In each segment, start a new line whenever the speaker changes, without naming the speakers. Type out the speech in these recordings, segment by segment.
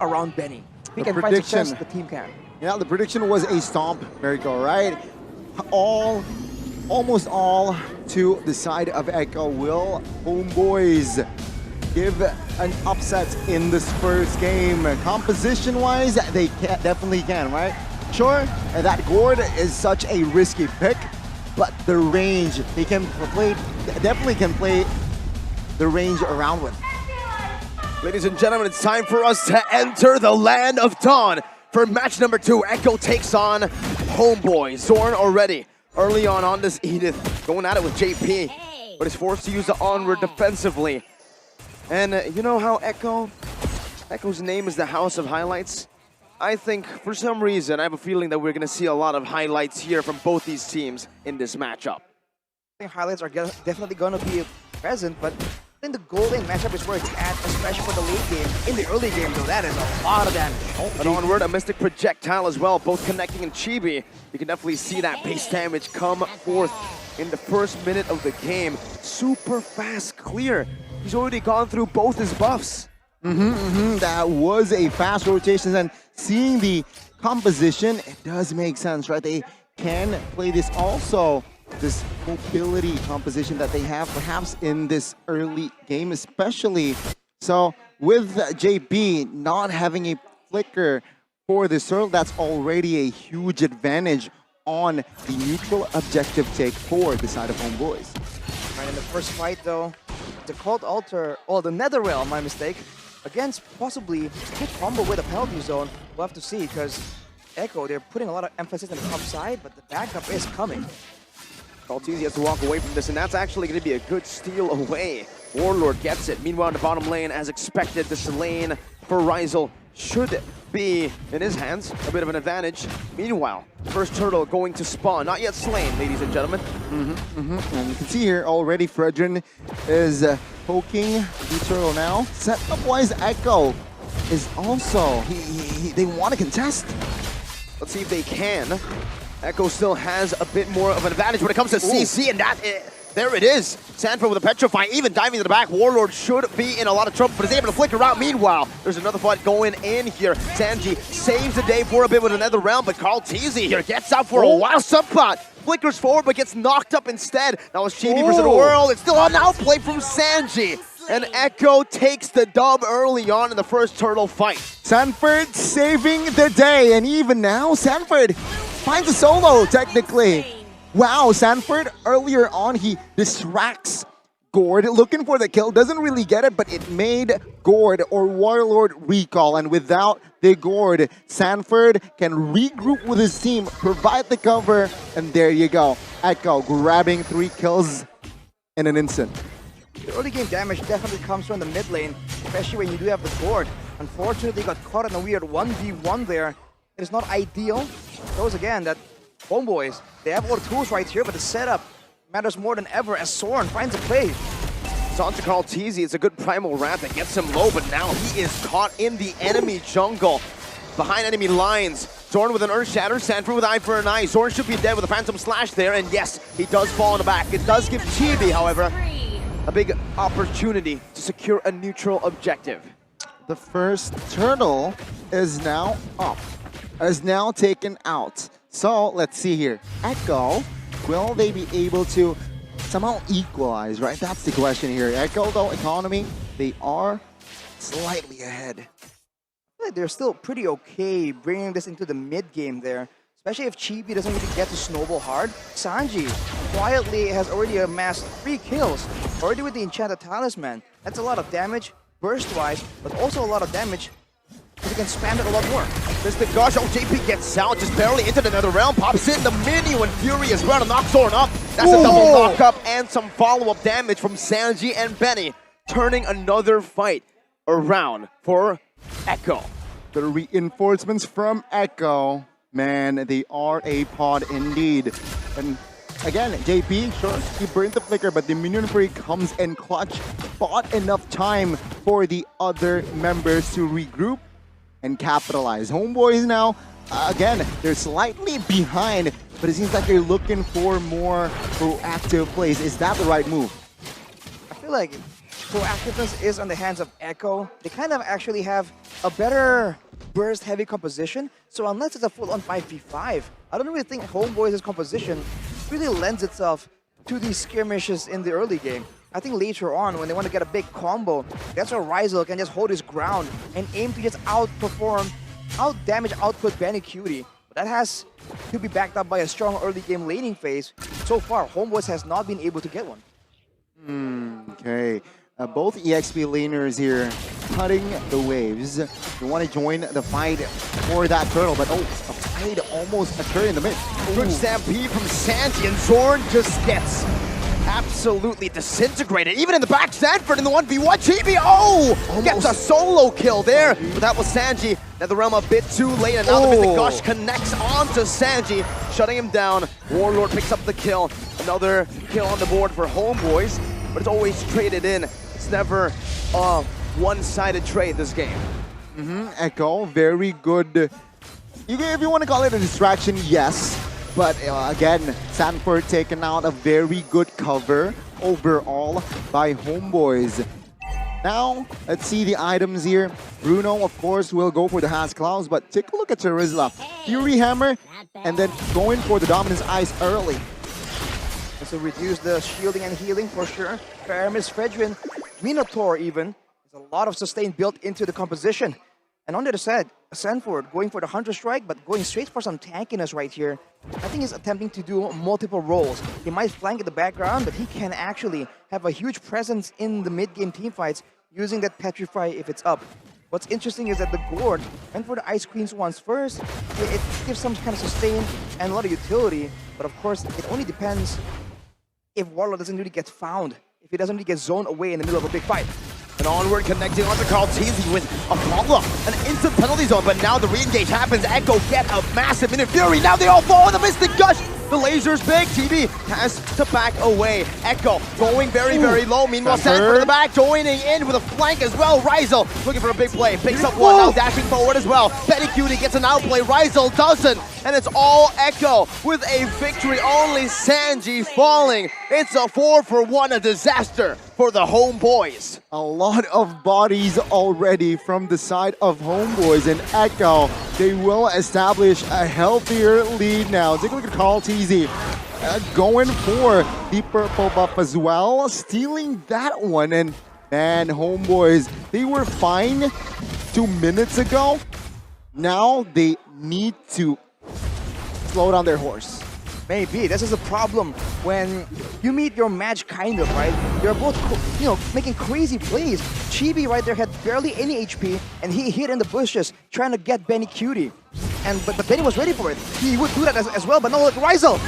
around Benny. If he can find
prediction.
success, the team can.
Yeah, the prediction was a stomp, Miracle, right? Almost all to the side of Echo. Will HomeBois give an upset in this first game? Composition-wise, they definitely can, right? Sure, that Gord is such a risky pick, but the range, they can play, definitely can play the range around with.
Ladies and gentlemen, it's time for us to enter the land of Dawn. For match number 2, Echo takes on HomeBois. Zorn already early on this Edith, going at it with JP, but is forced to use the onward defensively. And you know how Echo's name is the House of Highlights? I think for some reason, I have a feeling that we're going to see a lot of highlights here from both these teams in this matchup.
I think highlights are definitely going to be present, but I think the golden matchup is where it's at, especially for the late game. In the early game, though, that is a lot of damage.
An onward, a Mystic Projectile as well, both connecting in Chibi. You can definitely see that base damage come forth in the first minute of the game. Super fast clear. He's already gone through both his buffs.
That was a fast rotation, and seeing the composition, it does make sense, right? They can play this also. This mobility composition that they have perhaps in this early game especially. So with JP not having a flicker for this turtle, that's already a huge advantage on the neutral objective take for the side of HomeBois.
Right, in the first fight though, the Cold Altar, or the Netherrealm, my mistake, against possibly a good combo with a penalty zone. We'll have to see, because Echo, they're putting a lot of emphasis on the top side, but the backup is coming.
Kaltizi has to walk away from this, and that's actually going to be a good steal away. Warlord gets it. Meanwhile, in the bottom lane, as expected, this lane for Ryzel should be in his hands. A bit of an advantage. Meanwhile, first turtle going to spawn. Not yet slain, ladies and gentlemen.
And you can see here already Fredrin is poking the turtle now. Setup-wise, Echo is also, they want to contest.
Let's see if they can. Echo still has a bit more of an advantage when it comes to CC, and there it is. Sanford with a Petrify, even diving to the back. Warlord should be in a lot of trouble, but is able to flicker out. Meanwhile, there's another fight going in here. Sanji saves the day for a bit with another round, but Kaltizi here gets out for a wild subplot. Flickers forward, but gets knocked up instead. Now it's Chibi versus the world. It's still an outplay from Sanji. And Echo takes the dub early on in the first turtle fight.
Sanford saving the day, and even now, Sanford finds a solo, technically. Wow, Sanford, earlier on, he distracts Gord, looking for the kill. Doesn't really get it, but it made Gord or Warlord recall. And without the Gord, Sanford can regroup with his team, provide the cover, and there you go. Echo grabbing 3 kills in an instant.
The early game damage definitely comes from the mid lane, especially when you do have the Gord. Unfortunately, got caught in a weird 1v1 there. It is not ideal. Shows again that HomeBois, they have all the tools right here, but the setup matters more than ever as Soren finds a play.
It's on to Kaltizi. It's a good primal ramp that gets him low, but now he is caught in the enemy jungle. Behind enemy lines. Zorn with an Earth Shatter, Sanford with Eye for an Eye. Zorn should be dead with a Phantom Slash there, and yes, he does fall in the back. It does give Chibi, however, a big opportunity to secure a neutral objective.
The first turtle is now up, is now taken out. So let's see here. Echo, will they be able to somehow equalize, right? That's the question here. Echo, though, economy, they are slightly ahead.
They're still pretty okay bringing this into the mid game there, especially if Chibi doesn't really get to snowball hard. Sanji quietly has already amassed 3 kills, already with the Enchanted Talisman. That's a lot of damage, burst-wise, but also a lot of damage because he can spam it a lot more.
Mr. Gosh, JP gets out, just barely into the Nether Realm, pops in the mini when Fury as well to knock Zorn up. That's a double knock-up and some follow-up damage from Sanji and Benny, turning another fight around for Echo.
The reinforcements from Echo, man, they are a pod indeed. And again, JP, sure, he burned the flicker, but the minion free comes in clutch, bought enough time for the other members to regroup and capitalize. HomeBois now, again, they're slightly behind, but it seems like they're looking for more proactive plays. Is that the right move?
I feel like proactiveness is on the hands of Echo. They kind of actually have a better burst-heavy composition, so unless it's a full-on 5v5, I don't really think HomeBois' composition really lends itself to these skirmishes in the early game. I think later on, when they want to get a big combo, that's where Ryzel can just hold his ground and aim to just outperform, out-damage, output Benny Cutie. But that has to be backed up by a strong early game laning phase. So far, HomeBois has not been able to get one.
Okay. Both EXP laners here cutting the waves. They want to join the fight for that turtle, but a fight almost occurred in the mid.
Good stampede from Sanji, and Zorn just gets absolutely disintegrated. Even in the back, Sanford in the 1v1. Chibi, gets a solo kill there. But that was Sanji. NetherRealm a bit too late, and now the Mystic Gush connects onto Sanji, shutting him down. Warlord picks up the kill. Another kill on the board for HomeBois, but it's always traded in. It's never a one-sided trade this game.
Echo, very good. If you want to call it a distraction, yes. But again, Sanford taken out a very good cover overall by HomeBois. Now, let's see the items here. Bruno, of course, will go for the Has Claws, but take a look at Charizla. Fury Hammer, and then going for the Dominance Ice early.
So reduce the shielding and healing for sure. Paramis, Fredrin, Minotaur even. There's a lot of sustain built into the composition. And on the other side, Sanford going for the Hunter Strike, but going straight for some tankiness right here. I think he's attempting to do multiple roles. He might flank in the background, but he can actually have a huge presence in the mid-game teamfights using that Petrify if it's up. What's interesting is that the Gord went for the Ice Queens once first. It gives some kind of sustain and a lot of utility, but of course, it only depends if Warlord doesn't really get found, if he doesn't really get zoned away in the middle of a big fight.
And onward connecting onto Karl'Tezi with a follow-up, an instant penalty zone, but now the re-engage happens. Echo get a massive minute fury. Now they all fall with a Mystic Gush. The laser's big. TB has to back away. Echo going very, very low. Meanwhile, Sanford in the back joining in with a flank as well. Ryzel looking for a big play. Picks up one, now dashing forward as well. Benny Cutie gets an outplay. Ryzel doesn't. And it's all Echo with a victory. Only Sanji falling. It's a 4-for-1, a disaster for the HomeBois.
A lot of bodies already from the side of HomeBois, and Echo, they will establish a healthier lead now. Take a look at Karl'Tezi going for the purple buff as well, stealing that one. And man, HomeBois, they were fine 2 minutes ago. Now they need to slow down their horse.
Maybe. This is a problem when you meet your match, kind of, right? You're both, making crazy plays. Chibi right there had barely any HP, and he hid in the bushes trying to get Benny Cutie. But Benny was ready for it. He would do that as well, but no, look, Ryzel!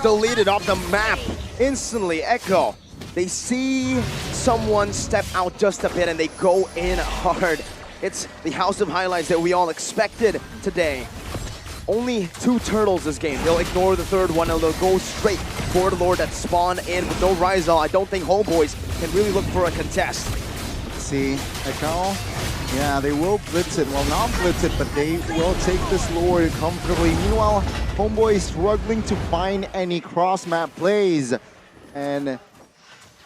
Deleted off the map instantly. Echo, they see someone step out just a bit and they go in hard. It's the house of highlights that we all expected today. Only 2 turtles this game. They'll ignore the third one and they'll go straight for the Lord that spawn in with no Ryzel. I don't think HomeBois can really look for a contest.
See, Echo, yeah, they will blitz it. Well, not blitz it, but they will take this Lord comfortably. Meanwhile, HomeBois struggling to find any cross-map plays. And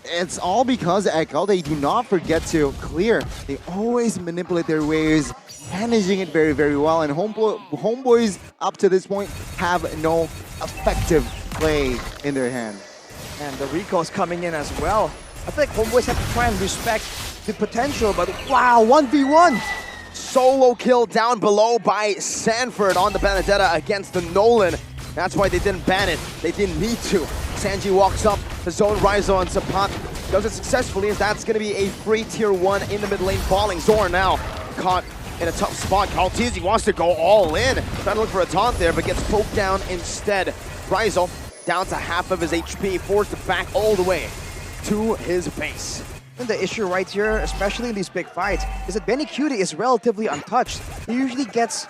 it's all because Echo, they do not forget to clear. They always manipulate their waves, managing it very, very well. And HomeBois, up to this point, have no effective play in their hand.
And the recall's coming in as well. I feel like HomeBois have to try and respect the potential, but wow, 1v1!
Solo kill down below by Sanford on the Benedetta against the Nolan. That's why they didn't ban it. They didn't need to. Sanji walks up to zone Ryzel on Sapat. Does it successfully, as that's going to be a free tier 1 in the mid lane falling. Zorn now caught in a tough spot. Karl'Tezi wants to go all in. Trying to look for a taunt there, but gets poked down instead. Ryzel down to half of his HP, forced to back all the way to his base.
And the issue right here, especially in these big fights, is that Benny Cutie is relatively untouched. He usually gets,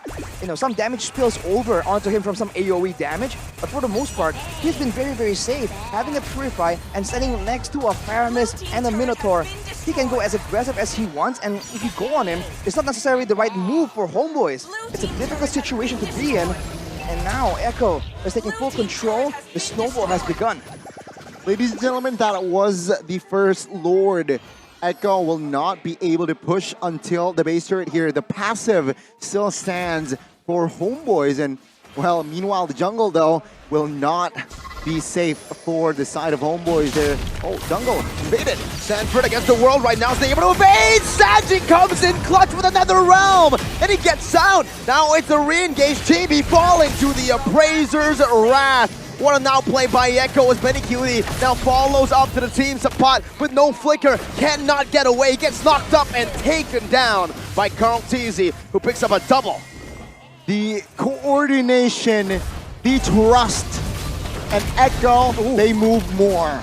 some damage spills over onto him from some AoE damage, but for the most part, he's been very, very safe. Having a Purify and standing next to a Paramis and a Minotaur, he can go as aggressive as he wants, and if you go on him, it's not necessarily the right move for HomeBois. It's a difficult situation to be in, and now Echo is taking full control. The snowball has begun.
Ladies and gentlemen, that was the first Lord Echo will not be able to push until the base turret here. The passive still stands for HomeBois, and well, meanwhile the jungle though will not be safe for the side of HomeBois there. Oh, jungle invaded.
Sanford against the world right now is able to evade. Sanji comes in clutch with another realm, and he gets out. Now it's a re-engaged Chibi falling to the Appraiser's wrath. What a now play by Echo as Benny Cutie now follows up to the team support with no flicker, cannot get away, gets knocked up and taken down by Carl Teasy, who picks up a double.
The coordination, the trust, and Echo, they move more.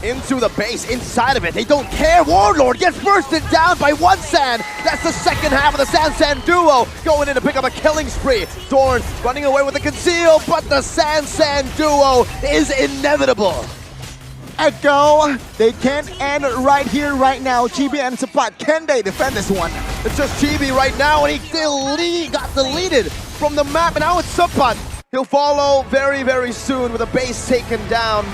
Into the base, inside of it, they don't care. Warlord gets bursted down by one San. That's the second half of the San duo going in to pick up a killing spree. Dorn running away with the conceal, but the San duo is inevitable.
Echo, they can't end right here, right now. Chibi and Sapat, can they defend this one?
It's just Chibi right now, and he got deleted from the map, and now it's Sapat. He'll follow very, very soon with a base taken down.